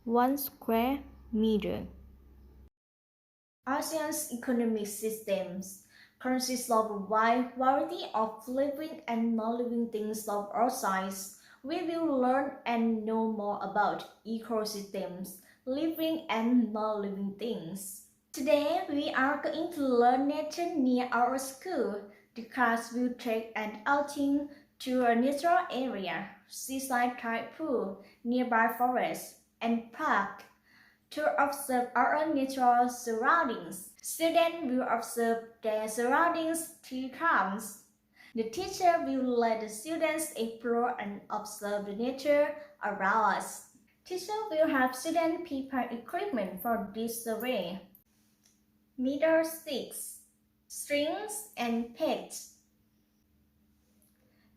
1 square meter. ASEAN's economic systems consists of a wide variety of living and non-living things of all sizes. We will learn and know more about ecosystems, living and non-living things. Today, we are going to learn nature near our school. The class will take an outing to a natural area, seaside tide pool, nearby forest, and park to observe our natural surroundings. Students will observe their surroundings through times. The teacher will let the students explore and observe the nature around us. Teacher will have students prepare equipment for this survey. Meter sticks, strings and pegs,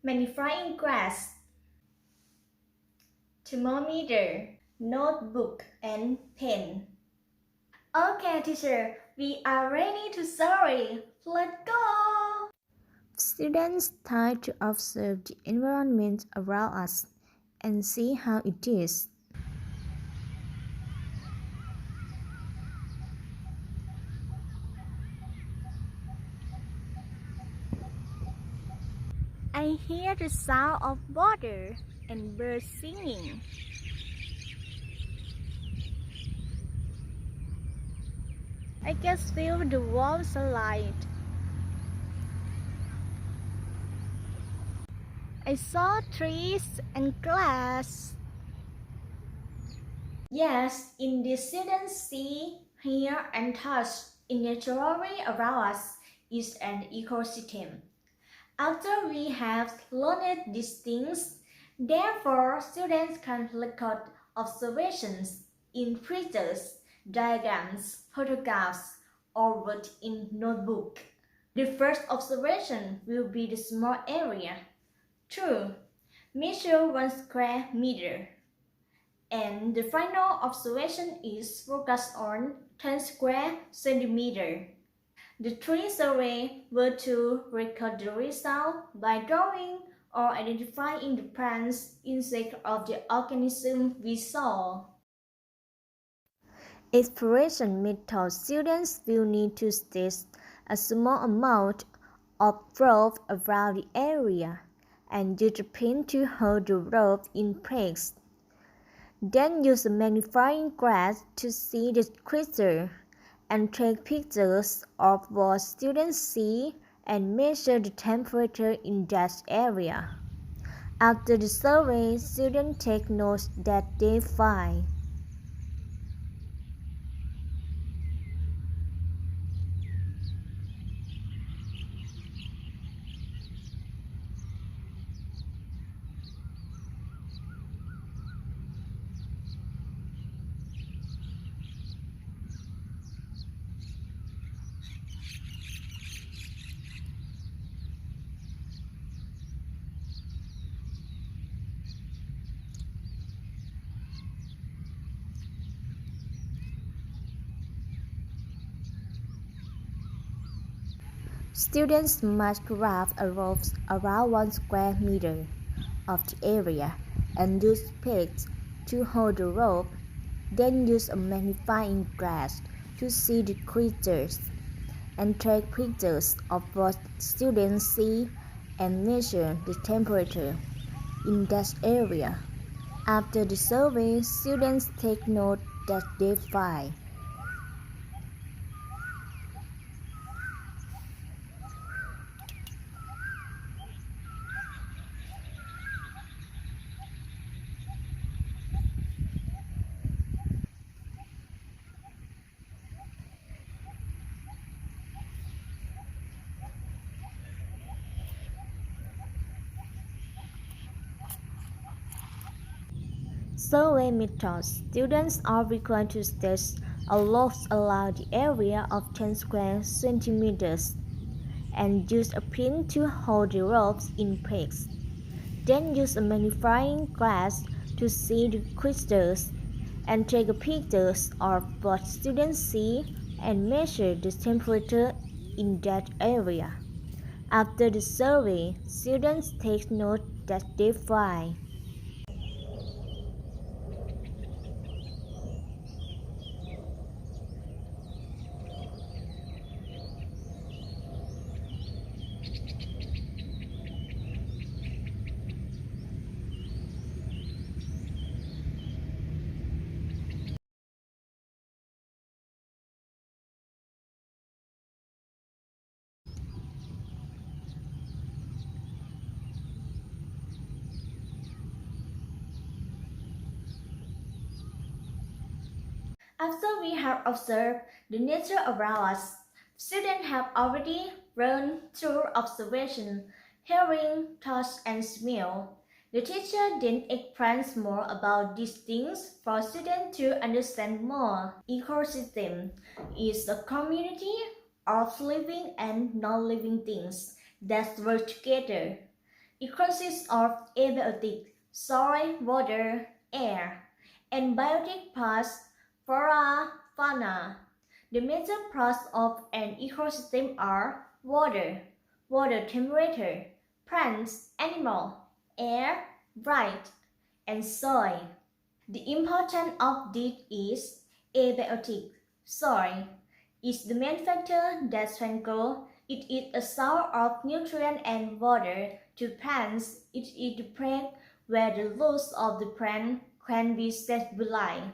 magnifying glass, thermometer, notebook and pen. Okay, teacher, we are ready to survey. Let's go! Students try to observe the environment around us and see how it is. I hear the sound of water and birds singing. I can feel the warm sunlight. I saw trees and glass. Yes, in the students see, hear and touch in naturally around us is an ecosystem. After we have learned these things, therefore students can record observations in pictures, diagrams, photographs, or word in notebook. The first observation will be the small area. 2. Measure 1 square meter. And the final observation is focused on 10 square centimeter. The three survey were to record the result by drawing or identifying the plants, insects of the organism we saw. Exploration method students will need to test a small amount of rope around the area and use a pin to hold the rope in place. Then use a magnifying glass to see the crystal and take pictures of what students see and measure the temperature in that area. After the survey, students take notes that they find. Students must wrap a rope around 1 square meter of the area and use pegs to hold the rope, then use a magnifying glass to see the creatures, and take pictures of what students see and measure the temperature in that area. After the survey, students take note that they find. Survey methods. Students are required to test a loop around the area of 10 square centimeters and use a pin to hold the ropes in place. Then use a magnifying glass to see the crystals and take pictures of what students see and measure the temperature in that area. After the survey, students take note that they find. After we have observed the nature around us, students have already learned through observation, hearing, touch, and smell. The teacher then explains more about these things for students to understand more. Ecosystem is a community of living and non-living things that work together. It consists of abiotic, soil, water, air, and biotic parts, flora, fauna. The major parts of an ecosystem are water, water temperature, plants, animal, air, light, and soil. The importance of this is abiotic. Soil is the main factor that sprinkle. It is a source of nutrient and water to plants. It is the place where the roots of the plant can be stabilized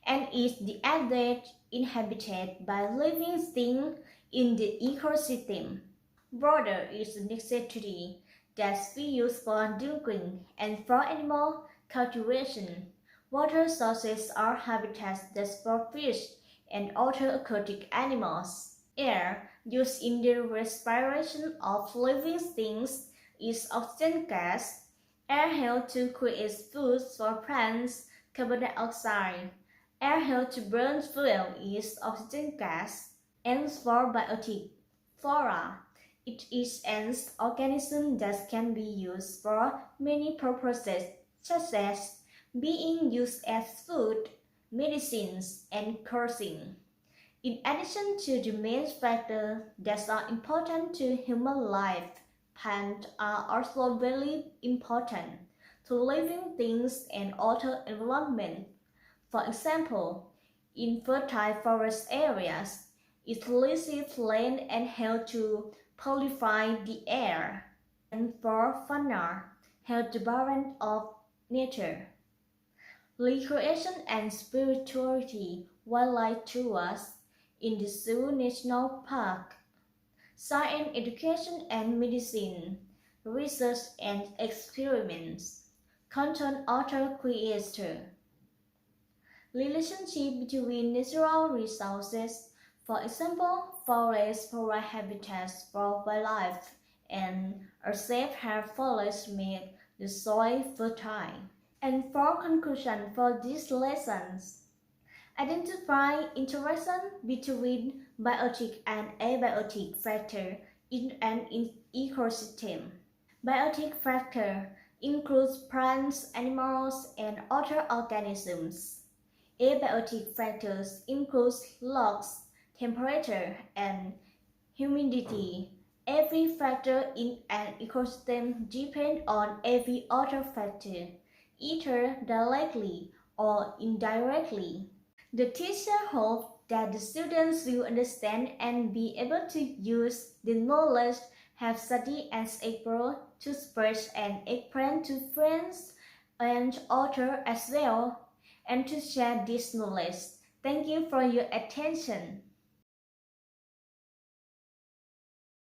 and is the advantage inhabited by living things in the ecosystem. Water is a necessity that we use for drinking and for animal cultivation. Water sources are habitats that for fish and other aquatic animals. Air, used in the respiration of living things, is oxygen gas. Air helps to create food for plants, carbon dioxide. Air helps to burn fuel is oxygen gas. And for biotic flora, it is an organism that can be used for many purposes, such as being used as food, medicines, and cursing. In addition to the main factors that are important to human life, plants are also very important to living things and other environment. For example, in fertile forest areas, it releases land and helps to purify the air, and for fauna, help the balance of nature. Recreation and spirituality wildlife tours in the Zoo National Park, science education and medicine, research and experiments, content author creator. Relationship between natural resources, for example, forests provide habitats for wildlife, and a safe hard forest makes the soil fertile. And for conclusion for these lessons, identify interaction between biotic and abiotic factor in an ecosystem. Biotic factor includes plants, animals, and other organisms. Abiotic factors include loss, temperature, and humidity. Every factor in an ecosystem depends on every other factor, either directly or indirectly. The teacher hopes that the students will understand and be able to use the knowledge have studied as able to spread and explain to friends and others as well, and to share this knowledge. Thank you for your attention.